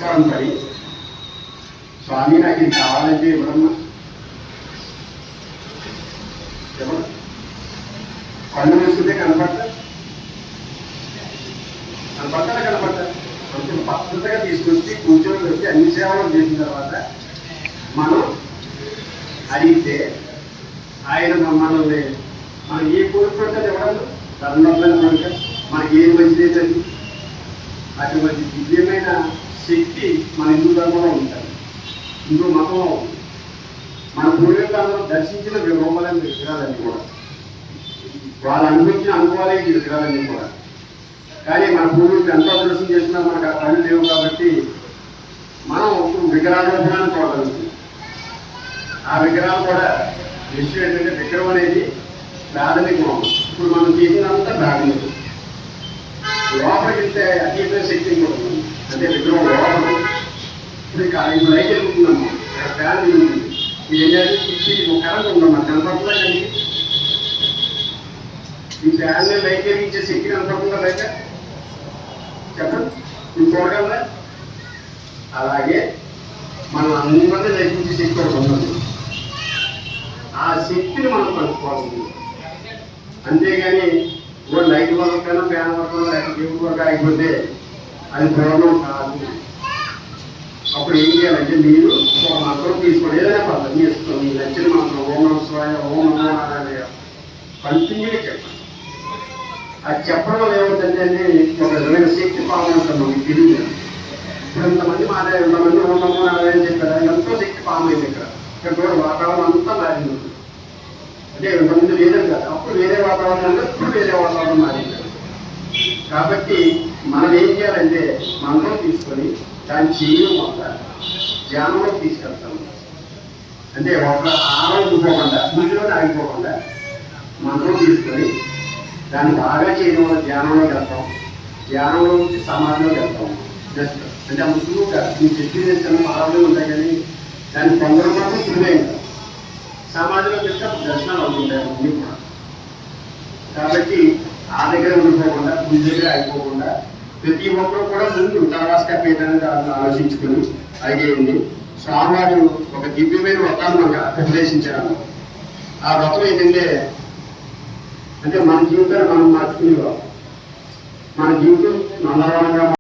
నమస్కారం పడి, స్వామి నాకు ఇది కావాలంటే ఇవ్వడమ్మా, చెప్పండి. కళ్ళు మూసుకుంటే కనపడతా కొంచెం పద్ధతిగా తీసుకొచ్చి కూర్చొని వచ్చి అన్ని సేవలు చేసిన తర్వాత మనం అడిగితే ఆయన మనల్ని మనం ఏ కోరుకుంటే ఇవ్వడం ధర్మం కోరిక మనకి ఏది మంచిది, అటువంటి దివ్యమైన శక్తి మన హిందూ ధర్మంలో ఉంటుంది, హిందూ మతంలో ఉంది. మన పూర్వీకులందరూ దర్శించిన రూపాలైన విగ్రహాలన్నీ కూడా, వాళ్ళు అనుభవించిన అనుభవాలే ఈ విగ్రహాలన్నీ కూడా. కానీ మన పూర్వీకులు ఎంత దర్శనం చేసినా మనకు ఆ కళ్ళు లేవు కాబట్టి మనం విగ్రహాలను చూడగలుగుతుంది. ఆ విగ్రహాలు కూడా విషయం ఏంటంటే విగ్రహం అనేది ప్రాథమికం. ఇప్పుడు మనం చేసినంత ప్రాథమికం. లోపలికి వెళ్తే అతీతమైన శక్తి కూడా ఉంది. అంటే విగ్రహం లోపల ఇప్పుడు లైట్ వెళ్తున్నాము, ఫ్యాన్ ఉంటుంది, ఇది ఏంటంటే కరెంట్ ఉందమ్మా, కనపడుతుందా కానీ ఈ ఫ్యాన్ లైట్ వెలిగించే శక్తి కనపడుతుందా బయట, చెప్పండి, ఇది చూడగలరా? అలాగే మనం అందరినీ లైటించే శక్తి ఒకటి ఉన్నది. ఆ శక్తిని మనం కనుక్కోవాలి. అంతేగాని లైట్ వరకైనా ఫ్యాన్ వరకు లేకపోతే దేవుడి వరకు అయిపోతే అది పూర్వం కాదు. అప్పుడు ఏం చేయాలంటే మీరు ఒక మంత్రం తీసుకోండి, ఏదైనా పర్లేదు మీ ఇష్టం, మీ నచ్చిన మంత్రం, ఓం నమః శివాయ, ఓం నమో నారాయణ కంటిన్యూగా చెప్పండి. అది చెప్పడం వల్ల ఏమవుతుందంటే ఒక విధమైన శక్తి పాలన ఉంటుంది, మీకు తెలియదు. ఇప్పుడు ఇంతమంది ఇంతమంది ఓం నమో నారాయణ చెప్పారు, ఎంతో శక్తి పాలన అయింది. ఇక్కడ కూడా వాతావరణం అంతా మారింది. అంటే ఇంతకుముందు లేదని కదా, అప్పుడు వేరే వాతావరణం అంటే ఇప్పుడు వేరే వాతావరణం మారింది. కాబట్టి మనం ఏం చేయాలంటే మంత్రం తీసుకొని దాన్ని చేయడం వల్ల ధ్యానంలో తీసుకెళ్తాము. అంటే ఒక ఆనందిపోకుండా పూజలోనే ఆగిపోకుండా మంత్రం తీసుకొని దాన్ని బాగా చేయడం వల్ల ధ్యానంలోకి వెళ్తాం. ధ్యానంలో నుంచి సమాధిలోకి వెళ్తాం. జస్ట్ అంటే ఆ సులువుగా మీరు చెప్పేది చిన్న పదాలు ఉంటాయి కానీ దాన్ని పొందడం మాత్రం సులువే ఉంటాం. సమాధిలోకి వెళ్తే దర్శనాలు అవుతుంటాయి అన్నీ కూడా. కాబట్టి ఆ దగ్గర ఉండిపోకుండా పూజ దగ్గర అయిపోకుండా ప్రతి ఒక్కరు కూడా ముందు తర్వాత పేదలను ఆలోచించుకుని అయ్యేయండి. స్వామివారు ఒక దివ్యమైన వ్రతాన్ని మనకు ఉపదేశించారు. ఆ వ్రతం ఏంటంటే అంటే మన జీవితాన్ని మనం మార్చుకునేవారు. మన జీవితం నందనవనంగా